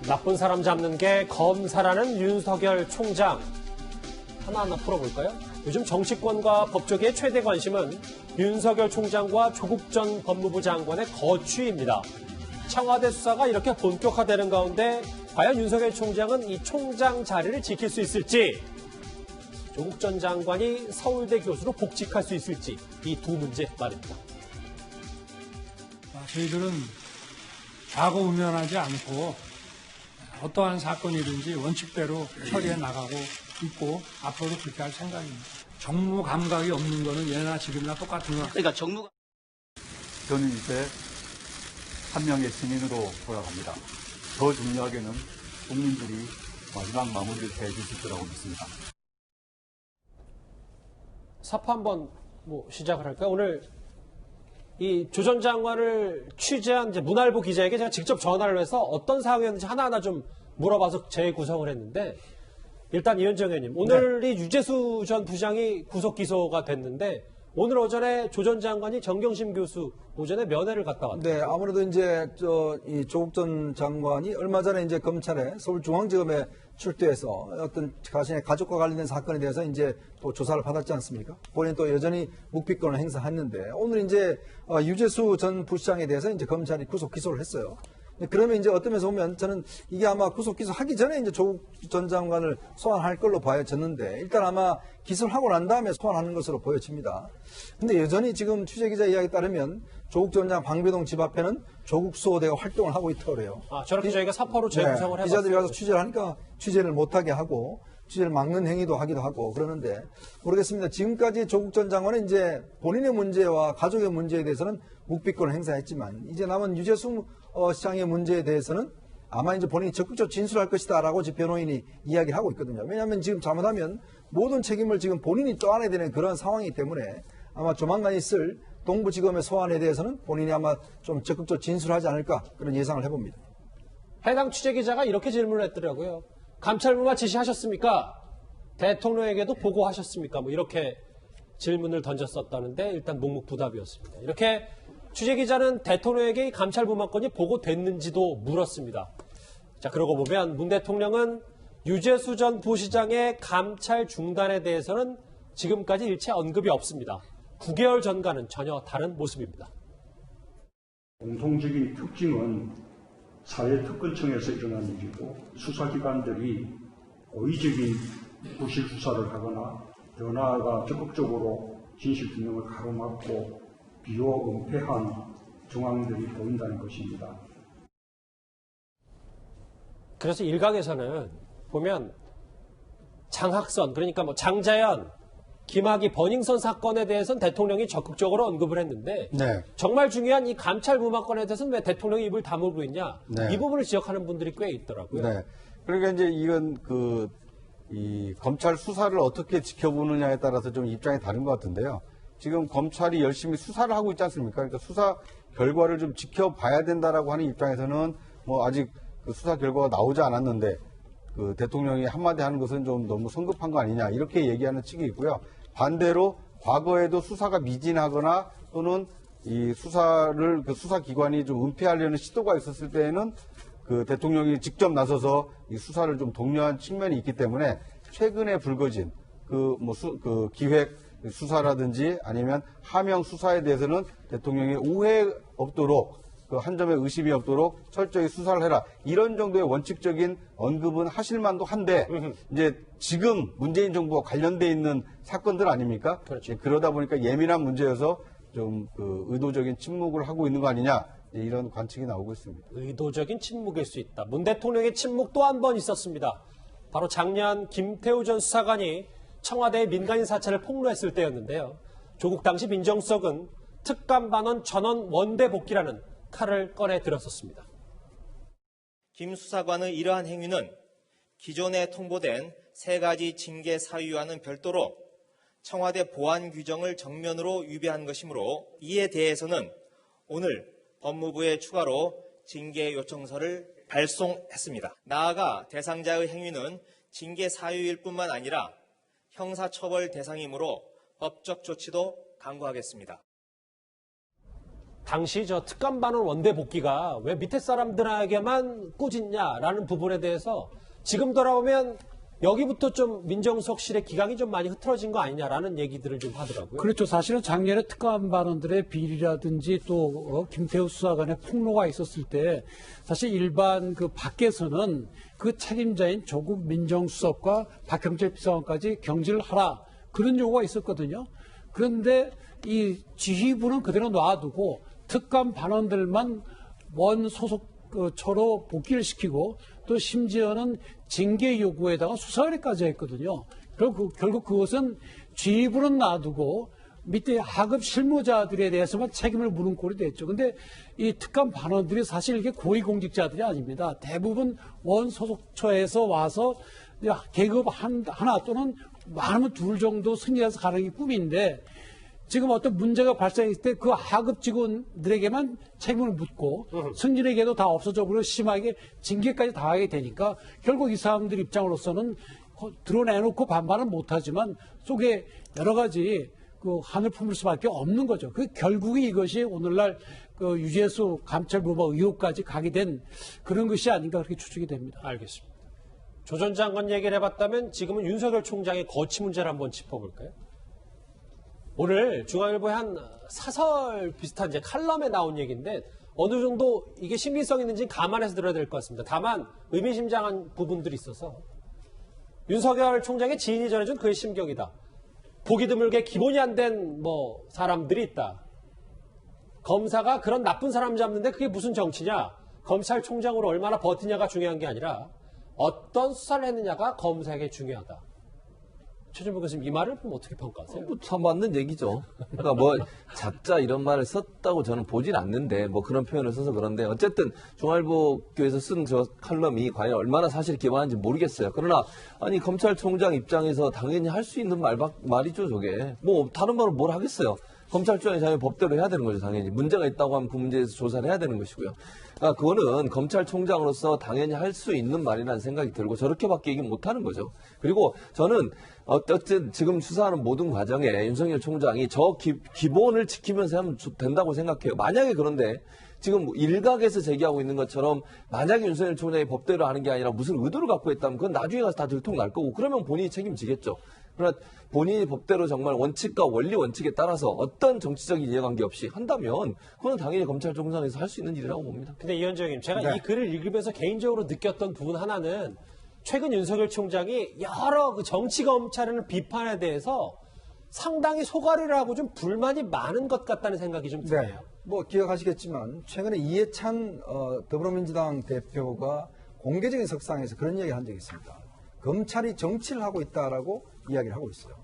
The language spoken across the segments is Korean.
나쁜 사람 잡는 게 검사라는 윤석열 총장. 하나하나 풀어볼까요? 요즘 정치권과 법조계의 최대 관심은 윤석열 총장과 조국 전 법무부 장관의 거취입니다. 청와대 수사가 이렇게 본격화되는 가운데 과연 윤석열 총장은 이 총장 자리를 지킬 수 있을지, 조국 전 장관이 서울대 교수로 복직할 수 있을지, 이 두 문제 말입니다. 저희들은 좌고우면하지 않고 어떠한 사건이든지 원칙대로 처리해 나가고 있고 앞으로도 그렇게 할 생각입니다. 정무 감각이 없는 거는 예나 지금이나 똑같은 거. 그러니까 정무가 저는 이제 한 명의 시민으로 돌아갑니다. 더 중요하게는 국민들이 마지막 마무리를 해주실 거라고 믿습니다. 사파 한번 시작을 할까요? 오늘 이 조 전 장관을 취재한 이제 문알보 기자에게 제가 직접 전화를 해서 어떤 상황이었는지 하나하나 좀 물어봐서 재구성을 했는데, 일단 이현정 의원님, 오늘이 유재수 전 부장이 구속 기소가 됐는데 오늘 오전에 조 전 장관이 정경심 교수 오전에 면회를 갔다 왔다. 네, 아무래도 이제 이 조국 전 장관이 얼마 전에 이제 검찰에 서울중앙지검에 출두해서 어떤 자신의 가족과 관련된 사건에 대해서 이제 또 조사를 받았지 않습니까? 본인 또 여전히 묵비권을 행사했는데 오늘 이제 유재수 전 부시장에 대해서 이제 검찰이 구속 기소를 했어요. 그러면 이제 어떤 면에서 보면 저는 이게 아마 구속 기소하기 전에 이제 조국 전 장관을 소환할 걸로 보여졌는데 일단 아마 기소를 하고 난 다음에 소환하는 것으로 보여집니다. 근데 여전히 지금 취재기자 이야기에 따르면 조국 전 장관 방배동 집 앞에는 조국 수호대가 활동을 하고 있다고 그래요. 저렇게 저희가 사파로 재구성을 해봤어요. 기자들이 가서 취재를 하니까 취재를 못하게 하고 취재를 막는 행위도 하기도 하고 그러는데 모르겠습니다. 지금까지 조국 전 장관은 이제 본인의 문제와 가족의 문제에 대해서는 묵비권을 행사했지만 이제 남은 유재수 시장의 문제에 대해서는 아마 이제 본인이 적극적으로 진술할 것이다라고 변호인이 이야기를 하고 있거든요. 왜냐하면 지금 잘못하면 모든 책임을 지금 본인이 떠안아야 되는 그런 상황이기 때문에 아마 조만간 있을 동부지검의 소환에 대해서는 본인이 아마 좀 적극적으로 진술하지 않을까 그런 예상을 해봅니다. 해당 취재기자가 이렇게 질문을 했더라고요. 감찰부가 지시하셨습니까? 대통령에게도 보고하셨습니까? 이렇게 질문을 던졌었다는데 일단 묵묵부답이었습니다. 이렇게 취재기자는 대통령에게 이 감찰부마건이 보고됐는지도 물었습니다. 자, 그러고 보면 문 대통령은 유재수 전 부시장의 감찰 중단에 대해서는 지금까지 일체 언급이 없습니다. 9개월 전과는 전혀 다른 모습입니다. 공통적인 특징은 사회특권청에서 일어난 일이고 수사기관들이 고의적인 부실 수사를 하거나 더 나아가 적극적으로 진실규명을 가로막고 비호 은폐한 정황들이 보인다는 것입니다. 그래서 일각에서는 보면 장학선, 그러니까 장자연, 김학의 버닝썬 사건에 대해서는 대통령이 적극적으로 언급을 했는데 네. 정말 중요한 이 감찰부마건에 대해서는 왜 대통령이 입을 다물고 있냐, 네. 이 부분을 지적하는 분들이 꽤 있더라고요. 네. 그러니까 이제 이건 이 검찰 수사를 어떻게 지켜보느냐에 따라서 좀 입장이 다른 것 같은데요. 지금 검찰이 열심히 수사를 하고 있지 않습니까? 그러니까 수사 결과를 좀 지켜봐야 된다라고 하는 입장에서는 아직 그 수사 결과가 나오지 않았는데 그 대통령이 한마디 하는 것은 좀 너무 성급한 거 아니냐 이렇게 얘기하는 측이 있고요. 반대로 과거에도 수사가 미진하거나 또는 이 수사를 그 수사기관이 좀 은폐하려는 시도가 있었을 때에는 그 대통령이 직접 나서서 이 수사를 좀 독려한 측면이 있기 때문에 최근에 불거진 그 기획 수사라든지 아니면 하명 수사에 대해서는 대통령이 오해 없도록 그 한 점의 의심이 없도록 철저히 수사를 해라. 이런 정도의 원칙적인 언급은 하실만도 한데 이제 지금 문재인 정부와 관련돼 있는 사건들 아닙니까? 그렇죠. 그러다 보니까 예민한 문제여서 좀 그 의도적인 침묵을 하고 있는 거 아니냐 이런 관측이 나오고 있습니다. 의도적인 침묵일 수 있다. 문 대통령의 침묵 또 한 번 있었습니다. 바로 작년 김태우 전 수사관이 청와대의 민간인 사찰을 폭로했을 때였는데요. 조국 당시 민정수석은 특감 반원 전원 원대 복귀라는 칼을 꺼내 들었었습니다. 김 수사관의 이러한 행위는 기존에 통보된 3가지 징계 사유와는 별도로 청와대 보안 규정을 정면으로 위배한 것이므로 이에 대해서는 오늘 법무부에 추가로 징계 요청서를 발송했습니다. 나아가 대상자의 행위는 징계 사유일 뿐만 아니라 형사처벌 대상이므로 법적 조치도 강구하겠습니다. 당시 저 특감반원 원대 복귀가 왜 밑에 사람들에게만 꾸짖냐라는 부분에 대해서 지금 돌아보면 여기부터 좀 민정수석실의 기강이 좀 많이 흐트러진 거 아니냐라는 얘기들을 좀 하더라고요. 그렇죠. 사실은 작년에 특감 반원들의 비리라든지 또 김태우 수사관의 폭로가 있었을 때 사실 일반 그 밖에서는 그 책임자인 조국 민정수석과 박형철 비서관까지 경질을 하라 그런 요구가 있었거든요. 그런데 이 지휘부는 그대로 놔두고 특감 반원들만 원 소속처로 복귀를 시키고 또 심지어는 징계 요구에다가 수사의뢰까지 했거든요. 결국 그것은 지휘부는 놔두고 밑에 하급 실무자들에 대해서만 책임을 물은 꼴이 됐죠. 근데 이 특감 반원들이 사실 이게 고위공직자들이 아닙니다. 대부분 원 소속처에서 와서 계급 하나 또는 많으면 둘 정도 승진해서 가는 게 꿈인데 지금 어떤 문제가 발생했을 때 그 하급 직원들에게만 책임을 묻고 승진에게도 다 없어져 버리고 심하게 징계까지 당하게 되니까 결국 이 사람들 입장으로서는 드러내놓고 반발은 못하지만 속에 여러 가지 그 한을 품을 수밖에 없는 거죠. 그 결국에 이것이 오늘날 그 유재수 감찰부마 의혹까지 가게 된 그런 것이 아닌가 그렇게 추측이 됩니다. 알겠습니다. 조 전 장관 얘기를 해봤다면 지금은 윤석열 총장의 거취 문제를 한번 짚어볼까요? 오늘 중앙일보의 한 사설 비슷한 이제 칼럼에 나온 얘기인데 어느 정도 이게 신빙성 있는지 감안해서 들어야 될 것 같습니다. 다만 의미심장한 부분들이 있어서 윤석열 총장의 지인이 전해준 그의 심경이다. 보기 드물게 기본이 안 된 사람들이 있다. 검사가 그런 나쁜 사람 잡는데 그게 무슨 정치냐? 검찰총장으로 얼마나 버티냐가 중요한 게 아니라 어떤 수사를 했느냐가 검사에게 중요하다. 최준복 교수님 이 말을 보면 어떻게 평가하세요? 참 맞는 얘기죠. 그러니까 작자 이런 말을 썼다고 저는 보진 않는데 그런 표현을 써서 그런데 어쨌든 중앙일보교에서 쓴 저 칼럼이 과연 얼마나 사실에 기반한지 모르겠어요. 그러나 아니 검찰총장 입장에서 당연히 할 수 있는 말이죠 저게. 다른 말은 뭘 하겠어요. 검찰총장이 당연히 법대로 해야 되는 거죠 당연히. 문제가 있다고 하면 그 문제에 대해서 조사를 해야 되는 것이고요. 그러니까 그거는 검찰총장으로서 당연히 할 수 있는 말이라는 생각이 들고 저렇게밖에 얘기 못하는 거죠. 그리고 저는 어쨌든 지금 수사하는 모든 과정에 윤석열 총장이 저 기본을 지키면서 하면 된다고 생각해요. 만약에 그런데 지금 일각에서 제기하고 있는 것처럼 만약에 윤석열 총장이 법대로 하는 게 아니라 무슨 의도를 갖고 했다면 그건 나중에 가서 다 들통날 거고 그러면 본인이 책임지겠죠. 그러나 본인이 법대로 정말 원칙과 원리 원칙에 따라서 어떤 정치적인 이해관계 없이 한다면 그건 당연히 검찰총장에서 할 수 있는 일이라고 봅니다. 근데 이현주 형님 제가 이 글을 읽으면서 개인적으로 느꼈던 부분 하나는 최근 윤석열 총장이 여러 그 정치 검찰의 비판에 대해서 상당히 소가리를 하고 좀 불만이 많은 것 같다는 생각이 좀 드네요. 기억하시겠지만 최근에 이해찬 더불어민주당 대표가 공개적인 석상에서 그런 이야기를 한 적이 있습니다. 검찰이 정치를 하고 있다라고 이야기를 하고 있어요.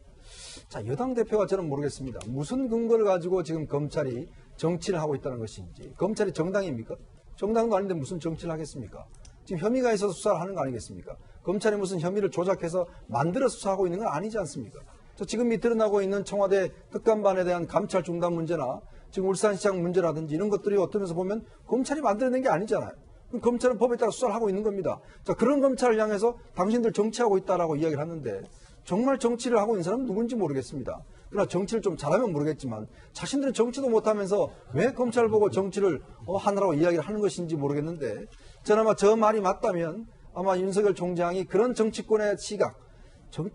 자, 여당 대표가 저는 모르겠습니다. 무슨 근거를 가지고 지금 검찰이 정치를 하고 있다는 것인지. 검찰이 정당입니까? 정당도 아닌데 무슨 정치를 하겠습니까? 지금 혐의가 있어서 수사를 하는 거 아니겠습니까? 검찰이 무슨 혐의를 조작해서 만들어 수사하고 있는 건 아니지 않습니까? 지금 드러나고 있는 청와대 특감반에 대한 감찰 중단 문제나 지금 울산시장 문제라든지 이런 것들이 어떠면서 보면 검찰이 만들어낸 게 아니잖아요. 그럼 검찰은 법에 따라 수사를 하고 있는 겁니다. 자, 그런 검찰을 향해서 당신들 정치하고 있다라고 이야기를 하는데 정말 정치를 하고 있는 사람은 누군지 모르겠습니다. 그러나 정치를 좀 잘하면 모르겠지만 자신들은 정치도 못하면서 왜 검찰 보고 정치를 하느라고 이야기를 하는 것인지 모르겠는데 저는 아마 저 말이 맞다면 아마 윤석열 총장이 그런 정치권의 시각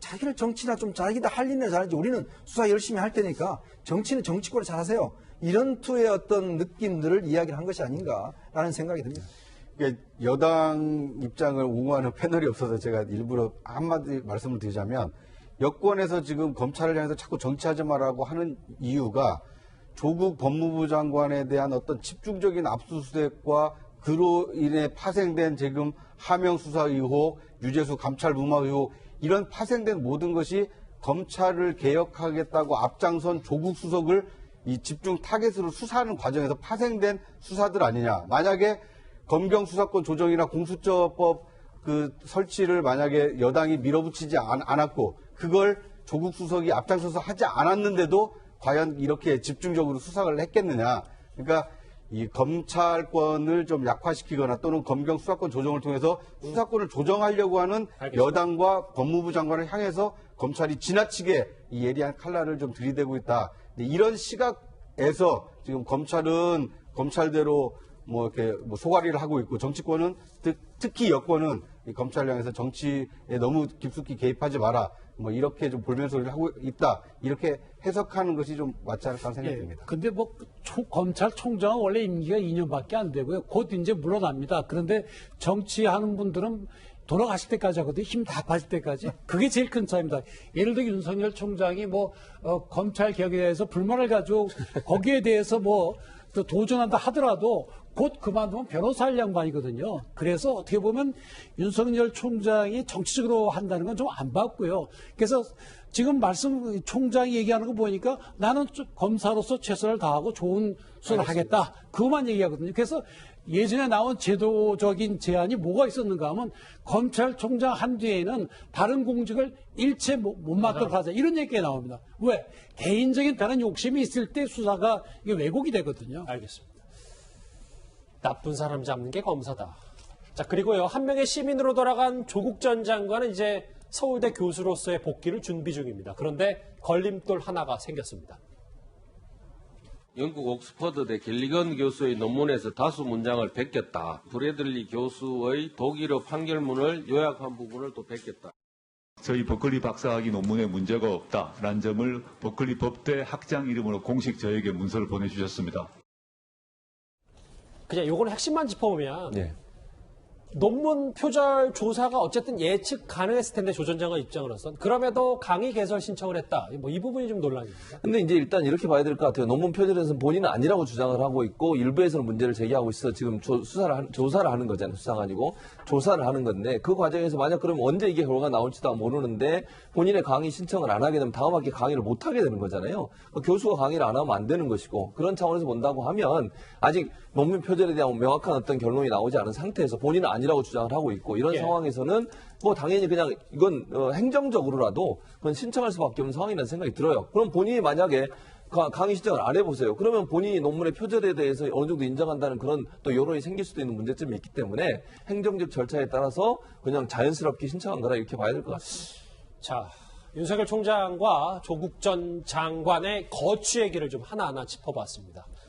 자기를 정치나 좀 자기가 할 일이나 잘하지 우리는 수사 열심히 할 테니까 정치는 정치권을 잘하세요. 이런 투의 어떤 느낌들을 이야기를 한 것이 아닌가라는 생각이 듭니다. 여당 입장을 옹호하는 패널이 없어서 제가 일부러 한마디 말씀을 드리자면 여권에서 지금 검찰을 향해서 자꾸 정치하지 말라고 하는 이유가 조국 법무부 장관에 대한 어떤 집중적인 압수수색과 그로 인해 파생된 지금 하명 수사 의혹, 유재수 감찰 무마 의혹 이런 파생된 모든 것이 검찰을 개혁하겠다고 앞장선 조국 수석을 이 집중 타겟으로 수사하는 과정에서 파생된 수사들 아니냐. 만약에 검경 수사권 조정이나 공수처법 그 설치를 만약에 여당이 밀어붙이지 않았고 그걸 조국 수석이 앞장서서 하지 않았는데도 과연 이렇게 집중적으로 수사를 했겠느냐. 그러니까 이 검찰권을 좀 약화시키거나 또는 검경 수사권 조정을 통해서 수사권을 조정하려고 하는 알겠습니다. 여당과 법무부 장관을 향해서 검찰이 지나치게 이 예리한 칼날을 좀 들이대고 있다. 이런 시각에서 지금 검찰은 검찰대로 뭐 이렇게 뭐 소가리를 하고 있고 정치권은 특히 여권은 이 검찰을 향해서 정치에 너무 깊숙이 개입하지 마라. 뭐 이렇게 좀 볼멘 소리를 하고 있다. 이렇게 해석하는 것이 좀 맞지 않을까 하는 생각이 듭니다. 근데 뭐 검찰총장은 원래 임기가 2년밖에 안 되고요. 곧 이제 물러납니다. 그런데 정치하는 분들은 돌아가실 때까지 하거든요. 힘 다 빠질 때까지. 그게 제일 큰 차이입니다. 예를 들어 윤석열 총장이 뭐 검찰 개혁에 대해서 불만을 가지고 거기에 대해서 뭐 또 도전한다 하더라도 곧 그만두면 변호사 할 양반이거든요. 그래서 어떻게 보면 윤석열 총장이 정치적으로 한다는 건 좀 안 받고요. 그래서 지금 총장이 얘기하는 거 보니까 나는 검사로서 최선을 다하고 좋은 수사를 하겠다. 그것만 얘기하거든요. 그래서 예전에 나온 제도적인 제안이 뭐가 있었는가 하면 검찰총장 한 뒤에는 다른 공직을 일체 못 맡도록 하자. 이런 얘기가 나옵니다. 왜? 개인적인 다른 욕심이 있을 때 수사가 이게 왜곡이 되거든요. 알겠습니다. 나쁜 사람 잡는 게 검사다. 자, 그리고요, 한 명의 시민으로 돌아간 조국 전 장관은 이제 서울대 교수로서의 복귀를 준비 중입니다. 그런데 걸림돌 하나가 생겼습니다. 영국 옥스퍼드대 갤리건 교수의 논문에서 다수 문장을 베꼈다. 브래들리 교수의 독일어 판결문을 요약한 부분을 또 베꼈다. 저희 버클리 박사학위 논문에 문제가 없다라는 점을 버클리 법대 학장 이름으로 공식 저에게 문서를 보내주셨습니다. 그냥 요거는 핵심만 짚어보면 네. 논문 표절 조사가 어쨌든 예측 가능했을 텐데 조 전 장관 입장으로선 그럼에도 강의 개설 신청을 했다. 뭐 이 부분이 좀 논란입니다. 근데 이제 일단 이렇게 봐야 될 것 같아요. 논문 표절에서는 본인은 아니라고 주장을 하고 있고 일부에서는 문제를 제기하고 있어 지금 조사를 하는 거잖아요. 수사가 아니고 조사를 하는 건데 그 과정에서 만약 그러면 언제 이게 결과가 나올지도 모르는데 본인의 강의 신청을 안 하게 되면 다음 학기 강의를 못 하게 되는 거잖아요. 교수가 강의를 안 하면 안 되는 것이고 그런 차원에서 본다고 하면 아직 논문 표절에 대한 명확한 어떤 결론이 나오지 않은 상태에서 본인은 아니라고 주장을 하고 있고 이런 상황에서는 뭐 당연히 그냥 이건 행정적으로라도 그건 신청할 수밖에 없는 상황이라는 생각이 들어요. 그럼 본인이 만약에 강의 신청을 안 해보세요. 그러면 본인이 논문의 표절에 대해서 어느 정도 인정한다는 그런 또 여론이 생길 수도 있는 문제점이 있기 때문에 행정적 절차에 따라서 그냥 자연스럽게 신청한 거라 이렇게 봐야 될 것 같습니다. 자, 윤석열 총장과 조국 전 장관의 거취 얘기를 좀 하나하나 짚어봤습니다.